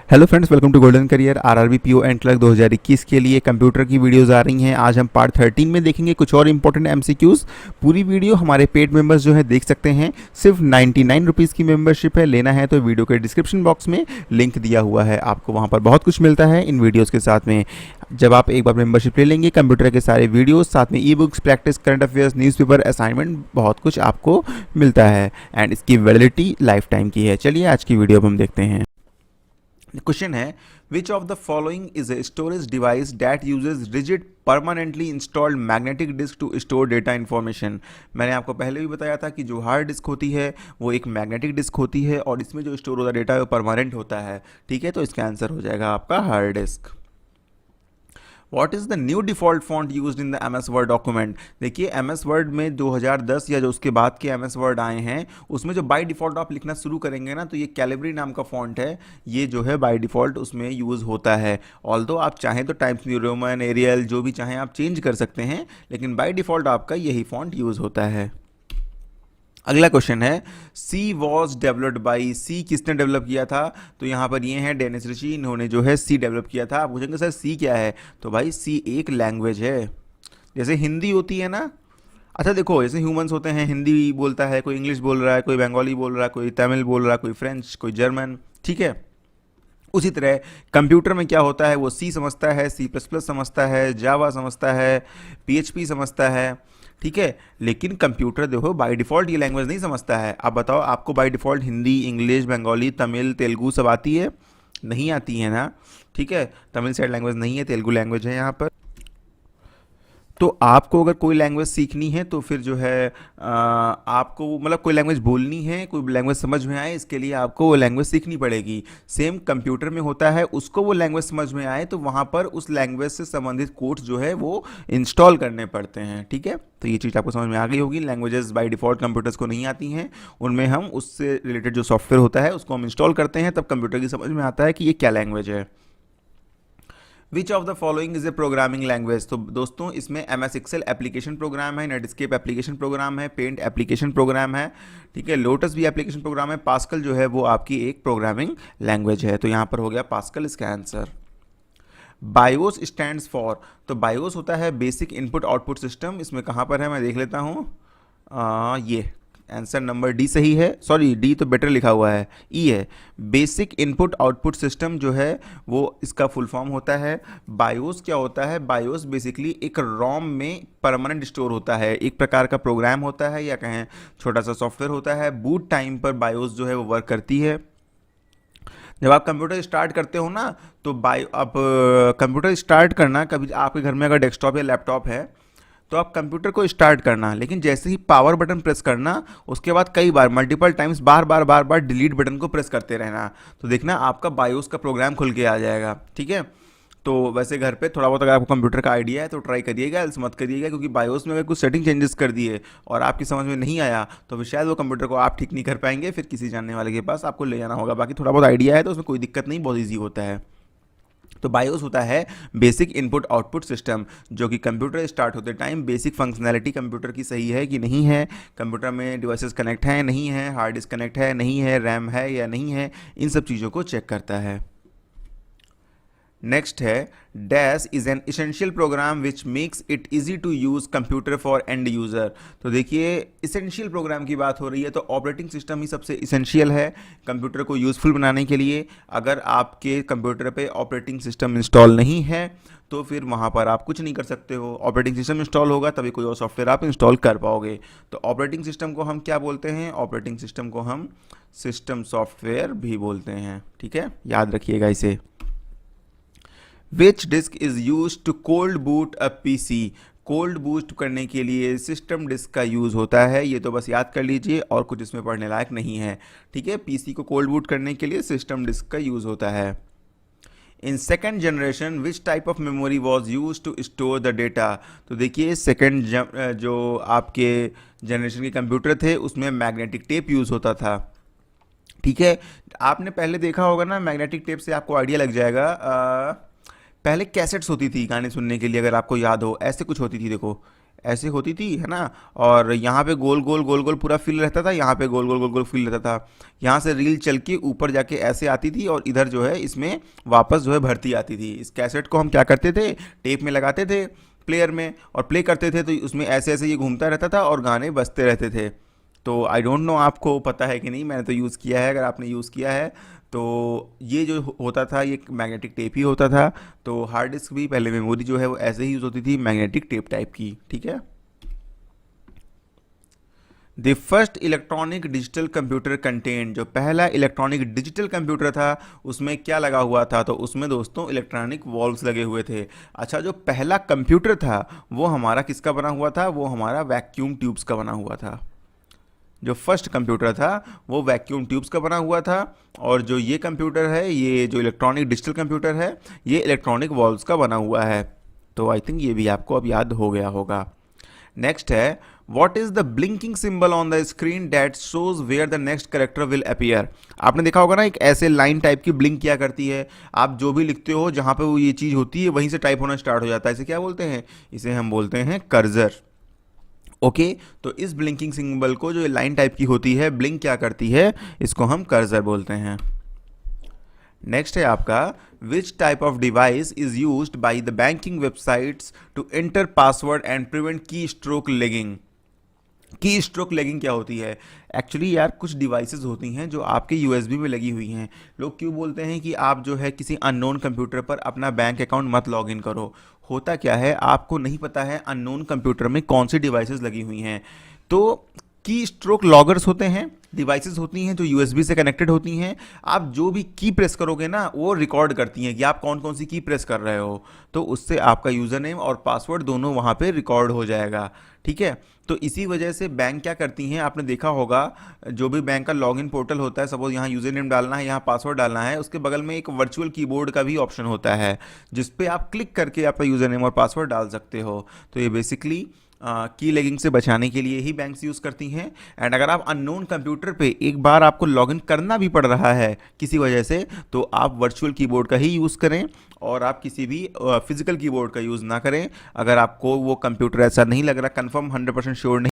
Hello friends, welcome to Golden Career. RRB PO and clerk 2021 के लिए computer की videos आ रही हैं। आज हम पार्ट 13 में देखेंगे कुछ और इंपॉर्टेंट एमसीक्यूज। पूरी वीडियो हमारे पेड मेंबर्स जो है देख सकते हैं। सिर्फ 99 रुपीज़ की मेंबरशिप है। लेना है तो वीडियो के डिस्क्रिप्शन बॉक्स में लिंक दिया हुआ है, आपको वहाँ पर बहुत कुछ मिलता है इन वीडियोज़ के साथ में। जब आप एक बार मेंबरशिप ले लेंगे, कंप्यूटर के सारे वीडियोस, साथ में e books, practice, current affairs, newspaper, assignment, बहुत कुछ आपको मिलता है। एंड इसकी वैलिडिटी लाइफ टाइम की है। चलिए आज की वीडियो अब हम देखते हैं। क्वेश्चन है, which of the following is a storage device that uses rigid permanently installed magnetic disk to store data information. मैंने आपको पहले भी बताया था कि जो हार्ड डिस्क होती है वो एक मैग्नेटिक डिस्क होती है और इसमें जो स्टोर होता डेटा है वो परमानेंट होता है। ठीक है, तो इसका आंसर हो जाएगा आपका hard disk. What is the new default font used in the M S Word document. देखिए, एम एस वर्ड में 2010 या जो उसके बाद के एम एस वर्ड आए हैं उसमें जो बाय डिफ़ॉल्ट आप लिखना शुरू करेंगे ना, तो ये कैलिब्री नाम का फॉन्ट है। ये जो है बाय डिफ़ॉल्ट उसमें यूज़ होता है। ऑल्दो आप चाहें तो टाइम्स न्यू रोमन, एरियल, जो भी चाहें आप चेंज कर सकते हैं, लेकिन बाय डिफ़ॉल्ट आपका यही फॉन्ट यूज़ होता है। अगला क्वेश्चन है, सी वॉज डेवलप्ड बाई, सी किसने डेवलप किया था। तो यहाँ पर ये है डेनिस ऋषि, इन्होंने जो है सी डेवलप किया था। आप पूछेंगे सर सी क्या है, तो भाई सी एक लैंग्वेज है। जैसे हिंदी होती है ना, अच्छा देखो, जैसे ह्यूमंस होते हैं, हिंदी बोलता है कोई, इंग्लिश बोल रहा है कोई, बंगाली बोल रहा है कोई, तमिल बोल रहा है कोई, फ्रेंच कोई, जर्मन। ठीक है, उसी तरह कंप्यूटर में क्या होता है, वो सी समझता है, सी प्लस प्लस समझता है, जावा समझता है, पीएचपी समझता है। ठीक है, लेकिन कंप्यूटर देखो बाय डिफ़ॉल्ट ये लैंग्वेज नहीं समझता है। आप बताओ, आपको by default Hindi, English, Bengali, Tamil, Telugu सब आती है? नहीं आती है ना। ठीक है, तमिल साइड लैंग्वेज नहीं है, तेलुगु लैंग्वेज है यहाँ पर। तो आपको अगर कोई लैंग्वेज सीखनी है तो फिर जो है आपको मतलब कोई लैंग्वेज बोलनी है, कोई लैंग्वेज समझ में आए, इसके लिए आपको वो लैंग्वेज सीखनी पड़ेगी। सेम कंप्यूटर में होता है, उसको वो लैंग्वेज समझ में आए तो वहाँ पर उस लैंग्वेज से संबंधित कोड्स जो है वो इंस्टॉल करने पड़ते हैं। ठीक है, तो ये चीज़ आपको समझ में आ गई होगी। लैंग्वेजेस बाय डिफ़ॉल्ट कंप्यूटर्स को नहीं आती हैं, उनमें हम उससे रिलेटेड जो सॉफ्टवेयर होता है उसको हम इंस्टॉल करते हैं, तब कंप्यूटर की समझ में आता है कि ये क्या लैंग्वेज है। Which of the following is a programming language. तो दोस्तों इसमें M S Excel application program है, नेटस्केप एप्लीकेशन प्रोग्राम है, पेंट एप्लीकेशन प्रोग्राम है, ठीक है, लोटस भी एप्लीकेशन प्रोग्राम है, पास्कल जो है वो आपकी एक प्रोग्रामिंग लैंग्वेज है। तो यहाँ पर हो गया पास्कल इसका आंसर। बायोस स्टैंड्स फॉर, तो बायोस होता है बेसिक इनपुट आउटपुट सिस्टम। इसमें कहाँ पर है मैं देख लेता हूँ। ये आंसर नंबर डी सही है, सॉरी डी तो बेटर लिखा हुआ है, ई है। बेसिक इनपुट आउटपुट सिस्टम जो है वो इसका फुल फॉर्म होता है। बायोस क्या होता है, बायोस बेसिकली एक रोम में परमानेंट स्टोर होता है, एक प्रकार का प्रोग्राम होता है या कहें छोटा सा सॉफ्टवेयर होता है। बूट टाइम पर बायोस जो है वो वर्क करती है। जब आप कंप्यूटर स्टार्ट करते हो ना, तो आप कंप्यूटर स्टार्ट करना, कभी आपके घर में अगर डेस्कटॉप या लैपटॉप है तो आप कंप्यूटर को स्टार्ट करना, लेकिन जैसे ही पावर बटन प्रेस करना उसके बाद कई बार मल्टीपल टाइम्स बार बार बार बार डिलीट बटन को प्रेस करते रहना, तो देखना आपका बायोस का प्रोग्राम खुल के आ जाएगा। ठीक है, तो वैसे घर पे थोड़ा बहुत अगर आपको कंप्यूटर का आइडिया है तो ट्राई करिएगा, एल्स मत करिएगा, क्योंकि बायोस में अगर कुछ सेटिंग चेंजेस कर दिए और आपकी समझ में नहीं आया तो फिर शायद वो कंप्यूटर को आप ठीक नहीं कर पाएंगे, फिर किसी जानने वाले के पास आपको ले जाना होगा। बाकी थोड़ा बहुत आइडिया है तो उसमें कोई दिक्कत नहीं, बहुत ईजी होता है। तो बायोस होता है बेसिक इनपुट आउटपुट सिस्टम, जो कि कंप्यूटर स्टार्ट होते टाइम बेसिक फंक्शनैलिटी कंप्यूटर की सही है कि नहीं है, कंप्यूटर में डिवाइसेस कनेक्ट हैं नहीं है, हार्ड डिस्क कनेक्ट है नहीं है, रैम है या नहीं है, इन सब चीज़ों को चेक करता है। नेक्स्ट है, dash is an essential program which makes it easy to use computer for and user. तो देखिए, इसेंशियल प्रोग्राम की बात हो रही है तो ऑपरेटिंग सिस्टम ही सबसे इसेंशियल है कंप्यूटर को यूजफुल बनाने के लिए। अगर आपके कंप्यूटर पे ऑपरेटिंग सिस्टम इंस्टॉल नहीं है तो फिर वहाँ पर आप कुछ नहीं कर सकते हो। ऑपरेटिंग सिस्टम इंस्टॉल होगा तभी कोई और सॉफ्टवेयर आप इंस्टॉल कर पाओगे। तो ऑपरेटिंग सिस्टम को हम क्या बोलते हैं, ऑपरेटिंग सिस्टम को हम सिस्टम सॉफ्टवेयर भी बोलते हैं। ठीक है, याद रखिएगा इसे। Which disk is use to cold boot a PC. Cold boot करने के लिए सिस्टम डिस्क का यूज़ होता है, ये तो बस याद कर लीजिए, और कुछ इसमें पढ़ने लायक नहीं है। ठीक है, पीसी को कोल्ड बूट करने के लिए सिस्टम डिस्क का यूज़ होता है। In second generation which type of memory was used to store the data. तो देखिए, सेकेंड जो आपके जनरेशन के कंप्यूटर थे उसमें मैग्नेटिक टेप यूज़ होता था। ठीक है, आपने पहले देखा होगा ना, मैग्नेटिक टेप से आपको आइडिया लग जाएगा। पहले कैसेट्स होती थी गाने सुनने के लिए, अगर आपको याद हो, ऐसे कुछ होती थी, देखो ऐसे होती थी, है ना, और यहाँ पे गोल गोल गोल गोल पूरा फिल रहता था, यहाँ पे गोल गोल गोल गोल फिल रहता था। यहाँ से रील चल के ऊपर जाके ऐसे आती थी और इधर जो है इसमें वापस जो है भरती आती थी। इस कैसेट को हम क्या करते थे, टेप में लगाते थे प्लेयर में और प्ले करते थे, तो उसमें ऐसे ऐसे ये घूमता रहता था और गाने बजते रहते थे। तो आई डोंट नो आपको पता है कि नहीं, मैंने तो यूज़ किया है। अगर आपने यूज़ किया है तो ये जो होता था ये मैग्नेटिक टेप ही होता था। तो हार्ड डिस्क भी पहले मेमोरी जो है वो ऐसे ही यूज़ होती थी, मैग्नेटिक टेप टाइप की, ठीक है। The first electronic digital computer content, जो पहला इलेक्ट्रॉनिक डिजिटल कंप्यूटर था उसमें क्या लगा हुआ था, तो उसमें दोस्तों इलेक्ट्रॉनिक वॉल्व्स लगे हुए थे। अच्छा, जो पहला कंप्यूटर था वो हमारा किसका बना हुआ था, वो हमारा वैक्यूम ट्यूब्स का बना हुआ था। जो फर्स्ट कंप्यूटर था वो वैक्यूम ट्यूब्स का बना हुआ था, और जो ये कंप्यूटर है, ये जो इलेक्ट्रॉनिक डिजिटल कंप्यूटर है, ये इलेक्ट्रॉनिक वॉल्व्स का बना हुआ है। तो आई थिंक ये भी आपको अब याद हो गया होगा। नेक्स्ट है, what is the blinking symbol on the screen that shows where the next character will appear. आपने देखा होगा ना, एक ऐसे लाइन टाइप की ब्लिंक किया करती है। आप जो भी लिखते हो जहां पे वो ये चीज़ होती है वहीं से टाइप होना स्टार्ट हो जाता है। इसे क्या बोलते हैं, इसे हम बोलते हैं कर्सर। ओके, तो इस ब्लिंकिंग सिंबल को, जो लाइन टाइप की होती है, ब्लिंक क्या करती है, इसको हम कर्सर बोलते हैं। नेक्स्ट है आपका, which type of device is used by the banking websites to enter password and prevent key stroke logging. Key stroke logging क्या होती है? एक्चुअली यार कुछ डिवाइसेस होती हैं जो आपके यूएसबी में लगी हुई हैं। लोग क्यों बोलते हैं कि आप जो है किसी अननोन कंप्यूटर पर अपना बैंक अकाउंट मत लॉग इन करो। होता क्या है, आपको नहीं पता है अननोन कंप्यूटर में कौन सी डिवाइसेस लगी हुई हैं। तो की स्ट्रोक लॉगर्स होते हैं, डिवाइसेस होती हैं जो यूएसबी से कनेक्टेड होती हैं। आप जो भी की प्रेस करोगे ना, वो रिकॉर्ड करती हैं कि आप कौन कौन सी की प्रेस कर रहे हो। तो उससे आपका यूज़र नेम और पासवर्ड दोनों वहाँ पे रिकॉर्ड हो जाएगा, ठीक है। तो इसी वजह से बैंक क्या करती हैं, आपने देखा होगा, जो भी बैंक का लॉगिन पोर्टल होता है, सपोज यहाँ यूज़र नेम डालना है, यहाँ पासवर्ड डालना है, उसके बगल में एक वर्चुअल कीबोर्ड का भी ऑप्शन होता है जिस पे आप क्लिक करके आपका यूज़र नेम और पासवर्ड डाल सकते हो। तो ये बेसिकली की लेगिंग से बचाने के लिए ही बैंक्स यूज़ करती हैं। एंड अगर आप अननोन कंप्यूटर पे एक बार आपको लॉगिन करना भी पड़ रहा है किसी वजह से, तो आप वर्चुअल कीबोर्ड का ही यूज़ करें और आप किसी भी फिजिकल कीबोर्ड का यूज़ ना करें। अगर आपको वो कंप्यूटर ऐसा नहीं लग रहा, कंफर्म 100% श्योर नहीं